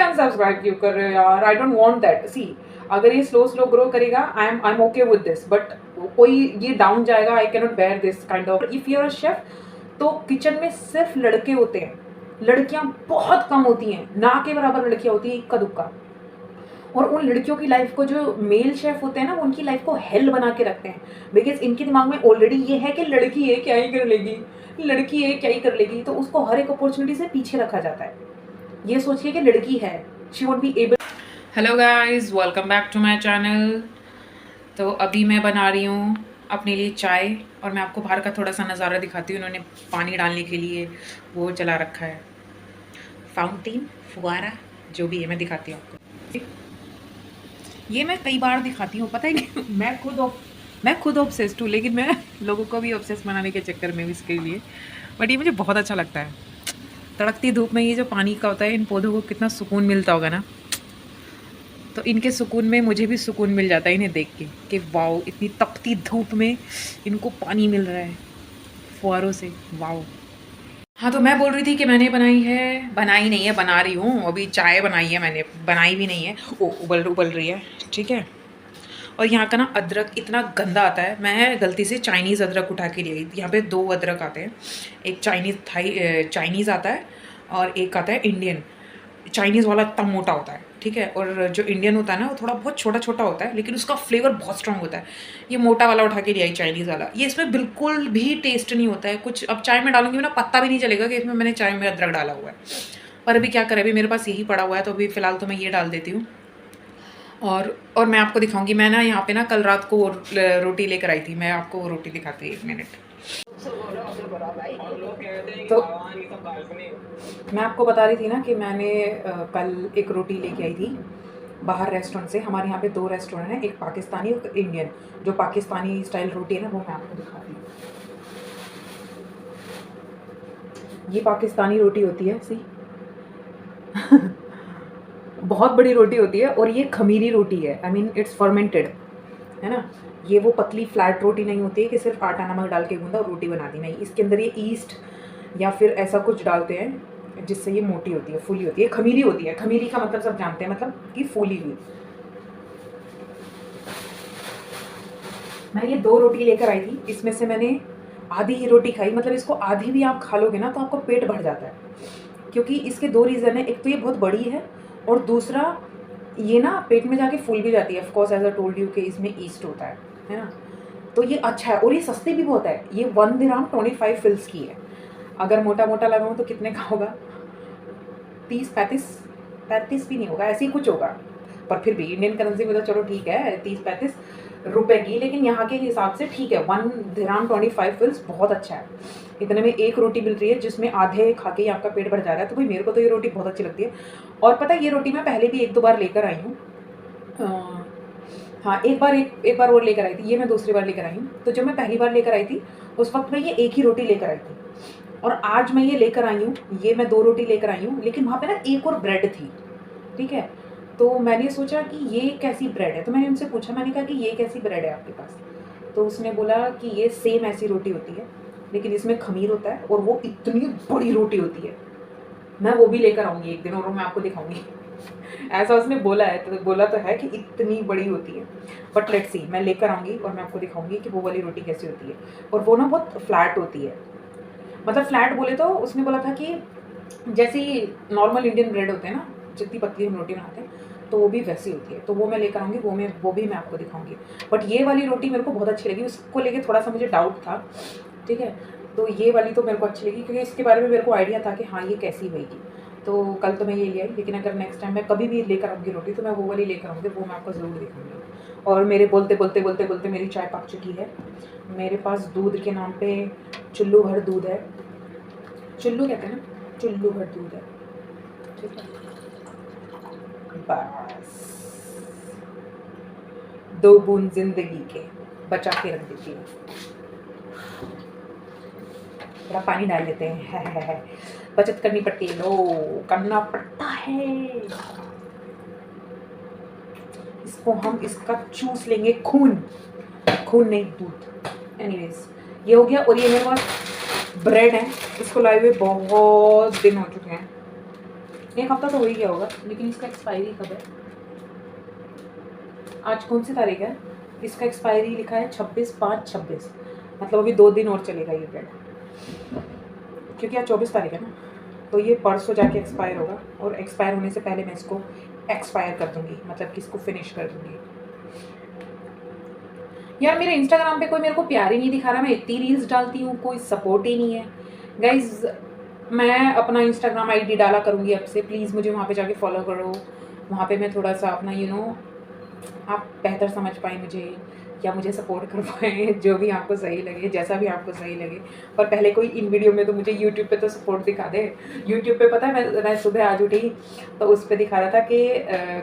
Unsubscribe क्यों कर रहे हो यार? I don't want that. See, अगर ये स्लो स्लो ग्रो करेगा, I am okay with this, but कोई ये डाउन जाएगा, I can not bear this kind of. If you are a chef, तो किचन में सिर्फ लड़के होते हैं, लड़कियां बहुत कम होती हैं, ना के बराबर लड़कियां होती हैं, इक्का दुक्का। और उन लड़कियों की लाइफ को जो मेल शेफ होते हैं ना, वो उनकी लाइफ को हेल बना के रखते हैं, बिकॉज इनके दिमाग में ऑलरेडी ये है कि लड़की है क्या ही कर लेगी, लड़की है क्या ही कर लेगी, तो उसको हर एक अपॉर्चुनिटी से पीछे रखा जाता है, ये सोचिए कि लड़की है, she won't be able. Hello guys, welcome back to my channel. तो अभी मैं बना रही हूँ अपने लिए चाय, और मैं आपको बाहर का थोड़ा सा नज़ारा दिखाती हूँ। उन्होंने पानी डालने के लिए वो चला रखा है, फाउंटेन, फुवारा, जो भी है, मैं दिखाती हूँ आपको। ये मैं कई बार दिखाती हूँ, पता है कि मैं खुद ऑब्सेस्ड हूँ, लेकिन मैं लोगों को भी ऑब्सेस बनाने के चक्कर में भी इसके लिए, बट ये मुझे बहुत अच्छा लगता है। तड़कती धूप में ये जो पानी का होता है, इन पौधों को कितना सुकून मिलता होगा ना, तो इनके सुकून में मुझे भी सुकून मिल जाता है इन्हें देख के, कि वाओ, इतनी तपती धूप में इनको पानी मिल रहा है फुहारों से, वाओ। हाँ, तो मैं बोल रही थी कि मैंने बनाई नहीं है, बना रही हूँ अभी। चाय बनाई है मैंने, बनाई भी नहीं है, ओ उबल उबल रही है, ठीक है। और यहाँ का ना अदरक इतना गंदा आता है, मैं गलती से चाइनीज़ अदरक उठा के ले गई। यहाँ पे 2 अदरक आते हैं, एक चाइनीज़ आता है, और एक आता है इंडियन। चाइनीज़ वाला इतना मोटा होता है, ठीक है, और जो इंडियन होता है ना, वो थोड़ा बहुत छोटा छोटा होता है, लेकिन उसका फ्लेवर बहुत स्ट्रॉन्ग होता है। ये मोटा वाला उठा के ले आई, चाइनीज़ वाला। ये इसमें बिल्कुल भी टेस्ट नहीं होता है कुछ। अब चाय में डालूंगी ना, पता भी नहीं चलेगा कि इसमें मैंने चाय में अदरक डाला हुआ है। पर अभी क्या करें, अभी मेरे पास यही पड़ा हुआ है, तो अभी फ़िलहाल तो मैं ये डाल देती हूँ। और मैं आपको दिखाऊंगी, मैं ना यहाँ पे ना कल रात को रोटी लेकर आई थी, मैं आपको वो रोटी दिखाती हूँ, 1 मिनट। तो मैं आपको बता रही थी ना कि मैंने कल एक रोटी लेके आई थी बाहर रेस्टोरेंट से। हमारे यहाँ पे 2 रेस्टोरेंट हैं, एक पाकिस्तानी और इंडियन। जो पाकिस्तानी स्टाइल रोटी है ना, वो मैं आपको दिखाती हूँ। ये पाकिस्तानी रोटी होती है, सी बहुत बड़ी रोटी होती है, और ये खमीरी रोटी है, आई मीन इट्स फर्मेंटेड, है ना। ये वो पतली फ्लैट रोटी नहीं होती है कि सिर्फ आटा नमक डाल के गूंदा और रोटी बना दी, नहीं। इसके अंदर ये ईस्ट या फिर ऐसा कुछ डालते हैं जिससे ये मोटी होती है, फूली होती है, खमीरी होती है। खमीरी का मतलब सब जानते हैं, मतलब कि फूली हुई। मैं ये 2 रोटी लेकर आई थी, इसमें से मैंने आधी ही रोटी खाई। मतलब इसको आधी भी आप खा लोगे ना तो आपको पेट भर जाता है, क्योंकि इसके 2 रीज़न है। एक तो ये बहुत बड़ी है, और दूसरा ये ना पेट में जाके फूल भी जाती है। Of course, as I told you कि इसमें ईस्ट होता है ना। तो ये अच्छा है, और ये सस्ती भी बहुत है। ये 1 दिरहम 25 फिल्स की है। अगर मोटा मोटा लगाऊँ तो कितने का होगा? 30-35 भी नहीं होगा, ऐसे ही कुछ होगा। पर फिर भी इंडियन करेंसी में तो चलो ठीक है, 30-35 रुपए की, लेकिन यहाँ के हिसाब से ठीक है। 1 दिरहम 25 फिल्स बहुत अच्छा है। इतने में एक रोटी मिल रही है, जिसमें आधे खा के ही आपका पेट भर जा रहा है। तो भाई मेरे को तो ये रोटी बहुत अच्छी लगती है। और पता है, ये रोटी मैं पहले भी 1-2 बार लेकर आई हूँ। हाँ, एक बार और लेकर आई थी। ये मैं दूसरी बार लेकर आई हूँ। तो जब मैं पहली बार लेकर आई थी, उस वक्त मैं ये एक ही रोटी लेकर आई थी, और आज मैं ये लेकर आई हूँ, ये मैं 2 रोटी लेकर आई हूँ। लेकिन वहाँ पे ना एक और ब्रेड थी, ठीक है। तो मैंने सोचा कि ये कैसी ब्रेड है, तो मैंने उनसे पूछा, मैंने कहा कि ये कैसी ब्रेड है आपके पास? तो उसने बोला कि ये सेम ऐसी रोटी होती है, लेकिन इसमें खमीर होता है, और वो इतनी बड़ी रोटी होती है। मैं वो भी लेकर आऊँगी एक दिन, और मैं आपको दिखाऊंगी। ऐसा उसने बोला है, तो बोला तो है कि इतनी बड़ी होती है। बट लेट्स सी, मैं लेकर आऊँगी और मैं आपको दिखाऊंगी कि वो वाली रोटी कैसी होती है। और वो ना बहुत फ्लैट होती है। मतलब फ्लैट बोले तो उसने बोला था कि जैसी नॉर्मल इंडियन ब्रेड होते हैं ना, जितनी पतली हम रोटी बनाते हैं, तो वो भी वैसी होती है। तो वो मैं लेकर आऊँगी, वो भी मैं आपको दिखाऊंगी। बट ये वाली रोटी मेरे को बहुत अच्छी लगी, उसको लेके थोड़ा सा मुझे डाउट था, ठीक है। तो ये वाली तो मेरे को अच्छी लगी, क्योंकि इसके बारे में मेरे को आइडिया था कि हाँ ये कैसी होगी। तो कल तो मैं ये ले आई, लेकिन अगर नेक्स्ट टाइम मैं कभी भी लेकर आऊँगी रोटी, तो मैं वो वाली लेकर आऊँगी, वो मैं आपको ज़रूर दिखाऊँगी। और मेरे बोलते बोलते बोलते बोलते मेरी चाय पक चुकी है। मेरे पास दूध के नाम पे चुल्लू भर दूध है। चुल्लू कहते हैं ना, चुल्लू भर दूध है, ठीक है। बस 2 बूंद जिंदगी के बचा के रख देती हूँ। थोड़ा पानी डाल लेते हैं, है। बचत करनी पड़ती है, लो करना पड़ता है। इसको हम इसका चूस लेंगे, खून नहीं, दूध। एनीवेज, ये हो गया। और ये मेरे पास ब्रेड है, इसको लाए हुए बहुत दिन हो चुके हैं। 1 हफ्ता तो हो ही गया होगा, लेकिन इसका एक्सपायरी कब है? आज कौन सी तारीख है? इसका एक्सपायरी लिखा है 26/5/26, मतलब अभी 2 दिन और चलेगा ये ब्रेड, क्योंकि आज 24 तारीख है ना, तो ये परसों जाके एक्सपायर होगा, और एक्सपायर होने से पहले मैं इसको एक्सपायर कर दूँगी, मतलब कि इसको फिनिश कर दूँगी। यार मेरे इंस्टाग्राम पे कोई मेरे को प्यार ही नहीं दिखा रहा, मैं इतनी रील्स डालती हूँ, कोई सपोर्ट ही नहीं है गाइज। मैं अपना इंस्टाग्राम आईडी डाला करूँगी अब से, प्लीज़ मुझे वहाँ पे जाके फॉलो करो। वहाँ पे मैं थोड़ा सा अपना आप बेहतर समझ पाएँ मुझे, या मुझे सपोर्ट कर पाएँ, जो भी आपको सही लगे, जैसा भी आपको सही लगे। पर पहले कोई इन वीडियो में तो मुझे यूट्यूब पे तो सपोर्ट दिखा दे। यूट्यूब पे पता है मैं सुबह आज उठी तो उस पर दिखा रहा था कि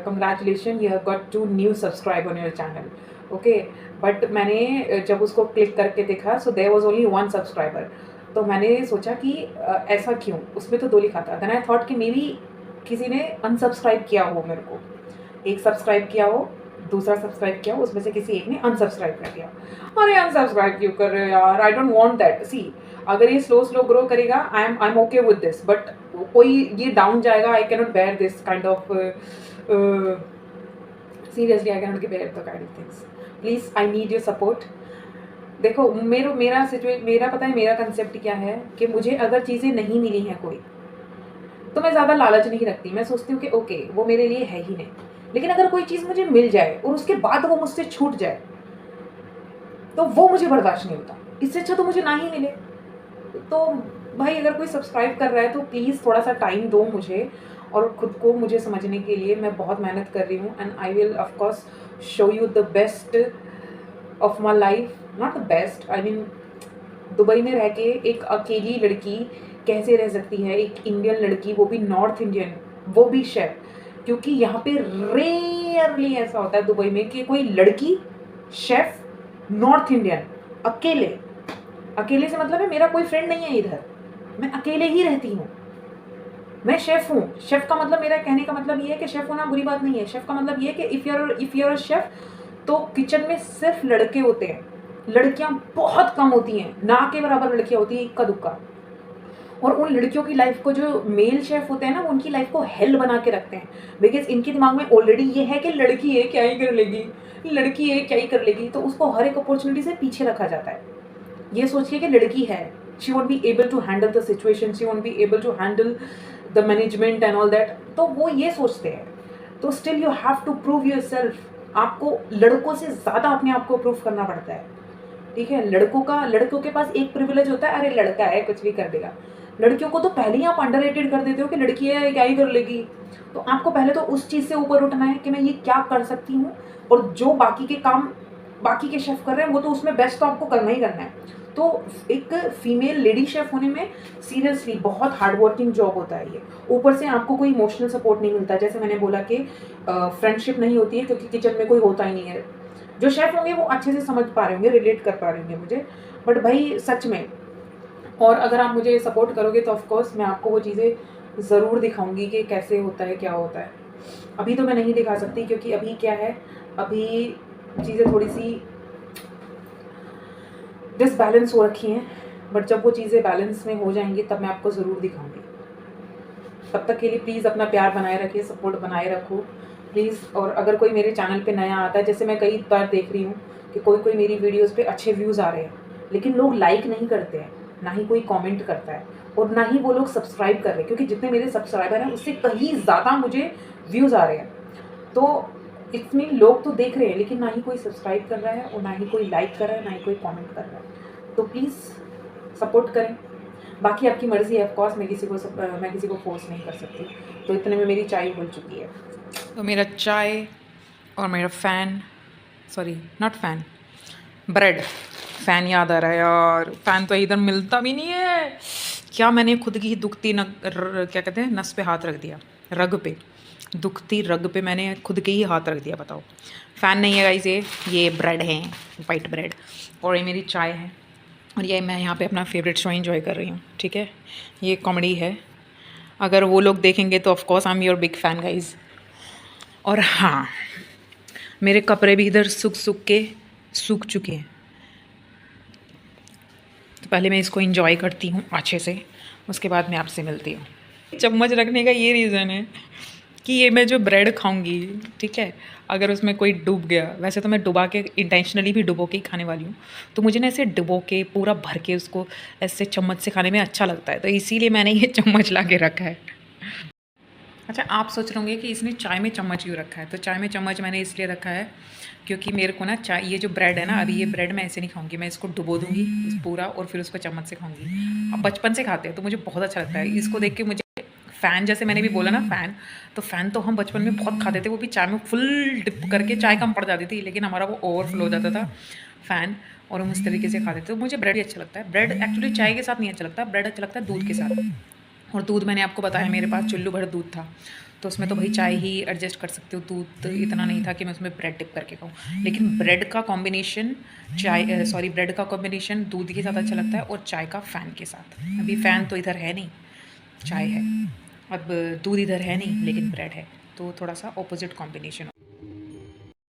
congratulation you have got 2 new subscribe on your channel, okay. But मैंने जब उसको क्लिक करके देखा, so there was only 1 subscriber. तो मैंने सोचा कि ऐसा क्यों, उसमें तो 2 लिखा था। देन आई थॉट कि मे बी किसी ने अनसब्सक्राइब किया हो मेरे को, एक सब्सक्राइब किया हो, दूसरा सब्सक्राइब किया हो, उसमें से किसी एक ने अनसब्सक्राइब कर दिया। अरे अनसब्सक्राइब क्यों कर रहे हो यार, I don't want that. See अगर ये स्लो ग्रो करेगा, I am okay with this, but कोई ये डाउन जाएगा, I can not bear this kind of, seriously I can not bear the kind of things. Please I need your support. देखो मेरा पता है मेरा कंसेप्ट क्या है, कि मुझे अगर चीज़ें नहीं मिली हैं कोई, तो मैं ज़्यादा लालच नहीं रखती। मैं सोचती हूँ कि ओके वो मेरे लिए है ही नहीं। लेकिन अगर कोई चीज़ मुझे मिल जाए और उसके बाद वो मुझसे छूट जाए, तो वो मुझे बर्दाश्त नहीं होता। इससे अच्छा तो मुझे ना ही मिले। तो भाई अगर कोई सब्सक्राइब कर रहा है तो प्लीज़ थोड़ा सा टाइम दो मुझे, और खुद को मुझे समझने के लिए। मैं बहुत मेहनत कर रही हूँ, and I will of course show you the best of my life. Not the best, I mean Dubai में रह के एक अकेली लड़की कैसे रह सकती है, एक इंडियन लड़की, वो भी नॉर्थ इंडियन, वो भी शेफ। क्योंकि यहाँ पे रेयरली ऐसा होता है दुबई में कि कोई लड़की शेफ नॉर्थ इंडियन अकेले, अकेले से मतलब है मेरा कोई फ्रेंड नहीं है इधर, मैं अकेले ही रहती हूँ। मैं शेफ़ हूँ। शेफ़ का मतलब, मेरा कहने का मतलब ये है कि शेफ़ होना बुरी बात नहीं है। शेफ़ का मतलब ये है कि if you are a chef, तो किचन में सिर्फ लड़के होते हैं, लड़कियाँ बहुत कम होती हैं, ना के बराबर लड़कियाँ होती हैं, इक्का दुक्का। और उन लड़कियों की लाइफ को जो मेल शेफ होते हैं ना, वो उनकी लाइफ को हेल बना के रखते हैं, बिकॉज इनके दिमाग में ऑलरेडी ये है कि लड़की है क्या ही कर लेगी, लड़की है क्या ही कर लेगी, तो उसको हर एक अपॉर्चुनिटी से पीछे रखा जाता है। ये सोचिए कि लड़की है, she won't be able to handle the situation, she won't be able to handle the management and all that, तो वो ये सोचते हैं। तो still you have to prove yourself. आपको लड़कों से ज़्यादा अपने आप को प्रूव करना पड़ता है, ठीक है। लड़कों के पास एक प्रिविलेज होता है, अरे लड़का है कुछ भी कर देगा। लड़कियों को तो पहले ही आप अंडररेटेड कर देते हो कि लड़की है क्या ही कर लेगी। तो आपको पहले तो उस चीज़ से ऊपर उठना है कि मैं ये क्या कर सकती हूँ, और जो बाकी के काम बाकी के शेफ़ कर रहे हैं वो तो उसमें बेस्ट तो आपको करना ही करना है। तो एक फीमेल लेडी शेफ़ होने में सीरियसली बहुत हार्ड वर्किंग जॉब होता है ये। ऊपर से आपको कोई इमोशनल सपोर्ट नहीं मिलता, जैसे मैंने बोला कि फ्रेंडशिप नहीं होती है, क्योंकि किचन में कोई होता ही नहीं है। जो शेफ़ होंगे वो अच्छे से समझ पा रहे होंगे, रिलेट कर पा रहे होंगे मुझे, बट भाई सच में। और अगर आप मुझे सपोर्ट करोगे तो ऑफ कोर्स मैं आपको वो चीज़ें ज़रूर दिखाऊंगी कि कैसे होता है, क्या होता है। अभी तो मैं नहीं दिखा सकती, क्योंकि अभी क्या है, अभी चीज़ें थोड़ी सी डिसबैलेंस हो रखी हैं, बट जब वो चीज़ें बैलेंस में हो जाएंगी तब मैं आपको ज़रूर दिखाऊंगी। तब तक के लिए प्लीज़ अपना प्यार बनाए रखिए, सपोर्ट बनाए रखो प्लीज़। और अगर कोई मेरे चैनल पे नया आता है, जैसे मैं कई बार देख रही हूँ कि कोई मेरी वीडियोस पे अच्छे व्यूज़ आ रहे हैं, लेकिन लोग लाइक नहीं करते हैं, ना ही कोई कमेंट करता है, और ना ही वो लोग सब्सक्राइब कर रहे हैं, क्योंकि जितने मेरे सब्सक्राइबर हैं उससे कहीं ज़्यादा मुझे व्यूज़ आ रहे हैं। तो इसमें लोग तो देख रहे हैं, लेकिन ना ही कोई सब्सक्राइब कर रहा है, और ना ही कोई लाइक कर रहा है, ना ही कोई कमेंट कर रहा है। तो प्लीज़ सपोर्ट करें। बाकी आपकी मर्ज़ी है, ऑफ कोर्स मैं किसी को फोर्स नहीं कर सकती। तो इतने में मेरी चाय उबल चुकी है। तो मेरा चाय और मेरा fan, sorry not fan, bread. Fan याद आ रहा है यार, फ़ैन तो इधर मिलता भी नहीं है। क्या मैंने खुद की दुखती क्या कहते हैं, नस पे हाथ रख दिया, रग पे, दुखती रग पे मैंने खुद के ही हाथ रख दिया, बताओ। फ़ैन नहीं है गाइस, ये ब्रेड है, वाइट ब्रेड, और ये मेरी चाय है, और ये मैं यहाँ पे अपना फेवरेट शो एंजॉय कर रही हूँ, ठीक है। ये कॉमेडी है, अगर वो लोग देखेंगे तो of course I am your big fan guys. और हाँ, मेरे कपड़े भी इधर सूख चुके हैं, तो पहले मैं इसको एंजॉय करती हूँ अच्छे से, उसके बाद मैं आपसे मिलती हूँ। चम्मच रखने का ये रीज़न है कि ये मैं जो ब्रेड खाऊंगी, ठीक है, अगर उसमें कोई डूब गया, वैसे तो मैं डुबा के इंटेंशनली भी डुबो के ही खाने वाली हूँ, तो मुझे ना ऐसे डुबो के पूरा भर के उसको ऐसे चम्मच से खाने में अच्छा लगता है, तो इसीलिए मैंने ये चम्मच ला के रखा है। अच्छा, आप सोच रहे होंगे कि इसने चाय में चम्मच क्यों रखा है? तो चाय में चम्मच मैंने इसलिए रखा है क्योंकि मेरे को ना चाय, ये जो ब्रेड है ना, अभी ये ब्रेड मैं ऐसे नहीं खाऊंगी, मैं इसको डुबो दूंगी इस पूरा और फिर उसको चम्मच से खाऊंगी। अब बचपन से खाते हैं तो मुझे बहुत अच्छा लगता है इसको देख के। मुझे फ़ैन, जैसे मैंने भी बोला ना फ़ैन, तो फ़ैन तो हम बचपन में बहुत खाते थे, वो भी चाय में फुल डिप करके। चाय कम पड़ जाती थी लेकिन हमारा वो ओवरफ्लो हो जाता था फ़ैन, और हम उस तरीके से खाते थे। तो मुझे ब्रेड ही अच्छा लगता है। ब्रेड एक्चुअली चाय के साथ नहीं अच्छा लगता, ब्रेड अच्छा लगता है दूध के साथ। और दूध मैंने आपको बताया मेरे पास चुल्लू भर दूध था, तो उसमें तो भाई चाय ही एडजस्ट कर सकते हो, दूध इतना नहीं था कि मैं उसमें ब्रेड डिप करके खाऊं। लेकिन ब्रेड का कॉम्बिनेशन ब्रेड का कॉम्बिनेशन दूध के साथ अच्छा लगता है और चाय का फ़ैन के साथ। अभी फ़ैन तो इधर है नहीं, चाय है। अब दूध इधर है नहीं लेकिन ब्रेड है, तो थोड़ा सा ऑपोजिट कॉम्बिनेशन।